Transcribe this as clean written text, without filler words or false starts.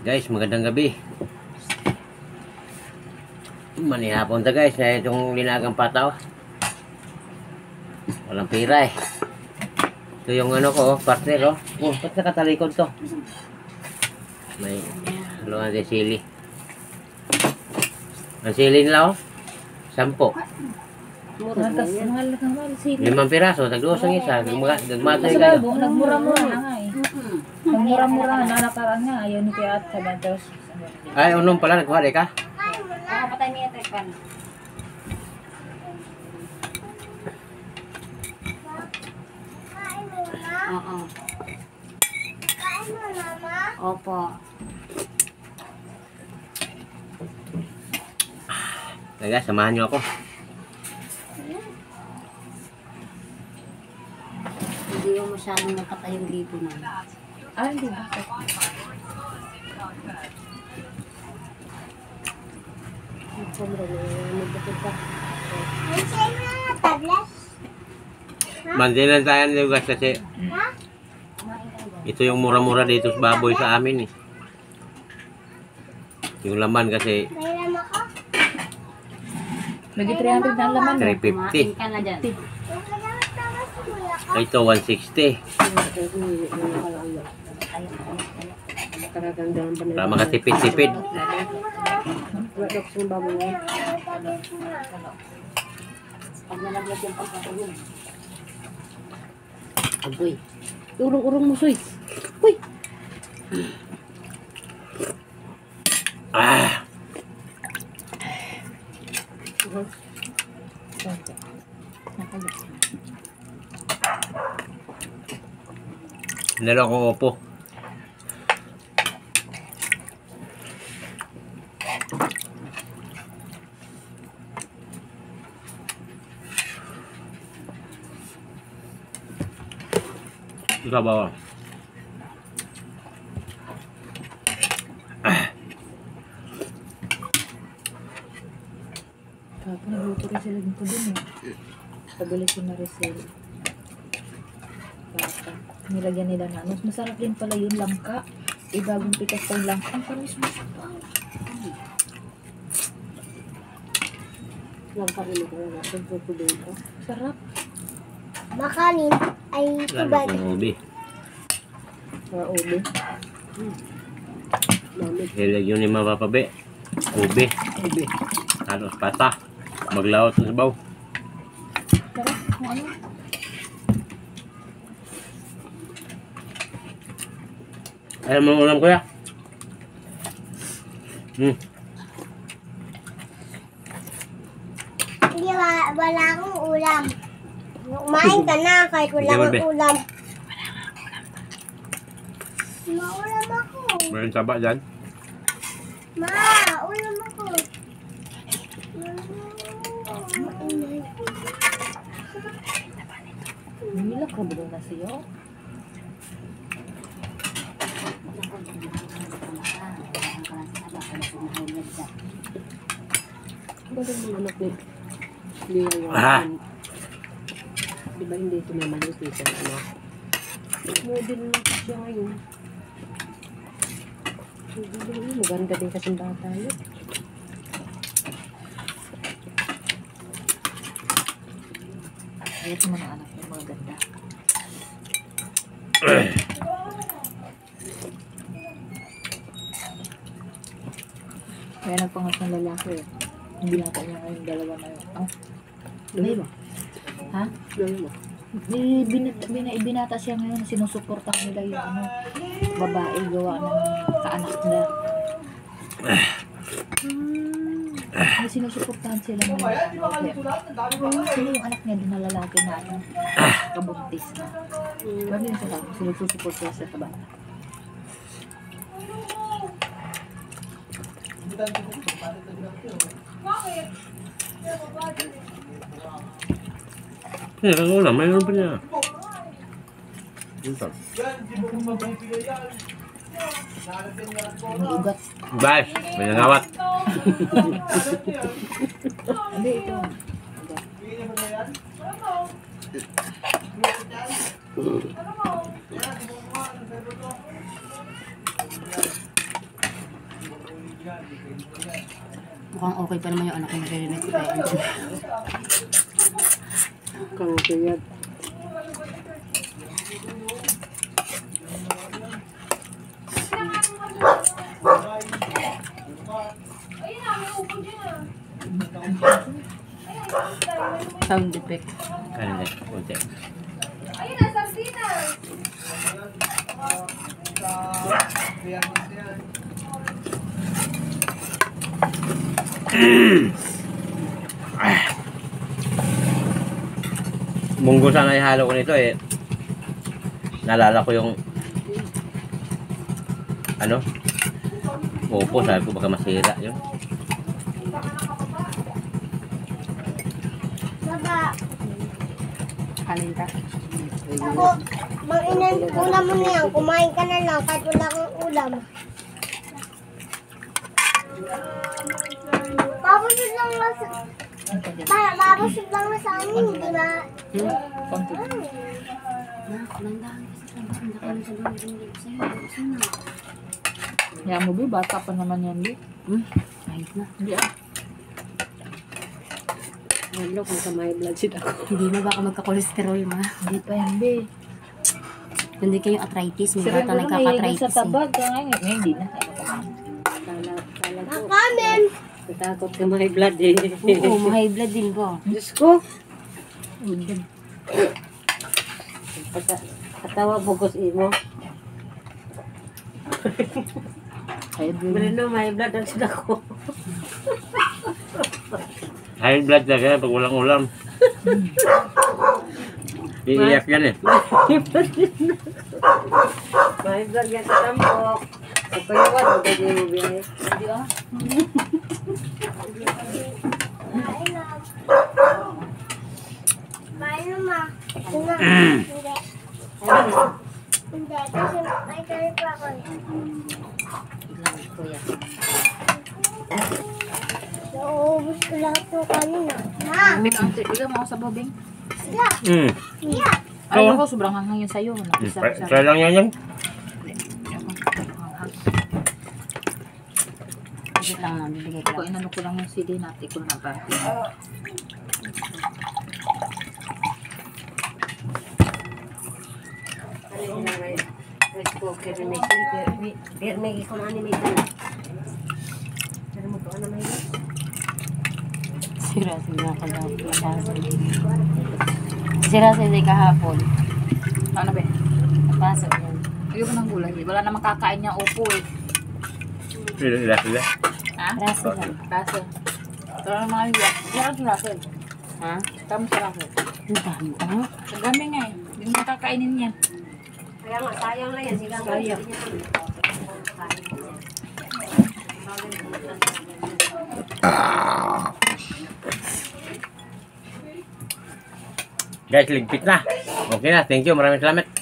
Guys, magandang gabi. Manihapon ta guys, na itong linagang pataw. Walang pira eh. Ito yung ano ko, partner oh. Oh, ba't nakatalikod to? May haluan din sili. Ang sili nila oh, 10. Mahal sili. 5 piraso, tagduos ang isa. Gagmatoy Kasi kayo. nagmura-mura na nga eh. Nagmura-mura na nakaraan nga. Ayaw ni Kuya at Sabantos. Ay, unong pala, nagkuha ka? Ako patay niya tekpan. Oo. Kain mo, Mama? Opo. Guys, samahan nyo ako. Hindi mo masyadong nakatay yung dito na. Ah, hindi ba? Mandilan tayo nyo guys kasi ito yung mura-mura dito sa baboy sa amin eh. Yung laman kasi Lagi 300 na ang laman. 350. Kumain ka na dyan. Ito 160. Para makatipid-tipid. Pag nalaglag yung pagkakawin. Agoy. Urong-urong mo, Soy. Uy! Ah! Nalo ko upo. Ika bawa. Kapag nagluto rin sila dito din eh. Pabili ko na Rizal. Bata. Nilagyan nila na. Mas masarap din pala yung langka. Ibagong pitas pa yung langka. Ang panis masarap. Lang pa rin ito. Pagpupulong ko. Sarap. Makanin ay Lalo tubad. kong ubi. Para uli. Hilag yun ni mapapabi. Ubi. Uli. Halos pata. Maglawat sa sabaw. Sarap. Kung ano. Alam mo ulam kuya? Hindi, wala akong ulam. Kumain ka na kahit wala Hindi, akong Mabe. ulam. Maulam ako. Meron taba dyan. Ma, ulam ako. Nila ka ba na siyo? Bakit mga anak ni Leo? Ah! Di ba hindi ito naman yung pizza na ano? Model na siya ngayon. Maganda din kasing bata yun. Ayot mo mga anak yung mga ganda. Kaya nagpangat ng lalaki eh. Hindi nata niya ngayon dalawa na yun. Ah, Dali ba? ha? Dali ba? Ibinata siya ngayon. Sinusuportahan nila yung ano, babae gawa ng kaanak nila. May sinusuportahan sila ng mga ano. Sino yung anak niya din na lalaki na ano, kabuntis na. Ano yung sasabi? Sinusupport sila sa kabata. Eh, kang ulam. Mayroon pa niya. Ito. May ugat. Guys, may nangawat. Hindi, ito. Ugat. Mukhang okay pa naman yung anak ko nagre-relate ko kay Angie. Kang kaya. Sound effect. Kanin din, kunti. Munggo sana ihalo ko nito eh. Nalala ko yung ano? Opo, sabi ko baka masira yun. Baba. Kanin ka. Ako, mag-inan ulam mo na yan. Kumain ka na lang kahit wala kang ulam. Babusog lang na sa... Babusog lang na sa amin, di ba? Konti. Nak, landahan kasi trabaho. Hindi ka na sa loob ng lips sa'yo. Gusto na. Yan mo, Bi. Bata pa naman yan, Bi. Kahit na. Hindi ah. Wala kung sa may blood seed ako. Hindi na baka magka-cholesterol ma. Hindi pa yan, Bi. Hindi kayo arthritis. May Sir, bata ano mahilig nagkaka-arthritis sa eh. tabag. Ngayon, hindi na. Kala ko. Kamen! Natakot ka may blood eh. Oo, may blood din ko. Diyos ko. Katawa bugos imo. Ayun, Bi. Marino, may blood ang sila ko. High blood talaga pag walang ulam. Iiyak yan eh. May blood yan sa tambok. Kapayawat, huwag ka din mo biyahe. Hindi ah. Paano ma? Hindi. Hindi, kasi may kari pa ako. Kuya. Nauubos ko lahat ng kanina. Ma! Bigyan mo ako sa bobing. Sila! Yeah! Ay, ako, sobrang hanghang yun sa'yo. Napisa ko Kaya lang yan yan. Ikit lang na, bibigay Ako, ko lang. inano ko lang yung CD natin ko na ba. Ano yung may rice cooker na may silver. Pero may kumain may silver. Pero mo ko na may Sira sila kahapon. Sira sila kahapon. Ano ba? Napasok yan. Ayaw ko ng gulay. Wala na makakain niya upo eh. Sila sila. Ha? Rasa lang. Kaso. Pero ang mga hiya. Yan ang raso. Ha? Tama sa raso. Ang dami pa. Ang dami nga eh. Hindi mo makakainin yan. Kaya nga, sayang lang yan. Sigang sayang. Guys, ligpit na. Okay na. Thank you. Maraming salamat.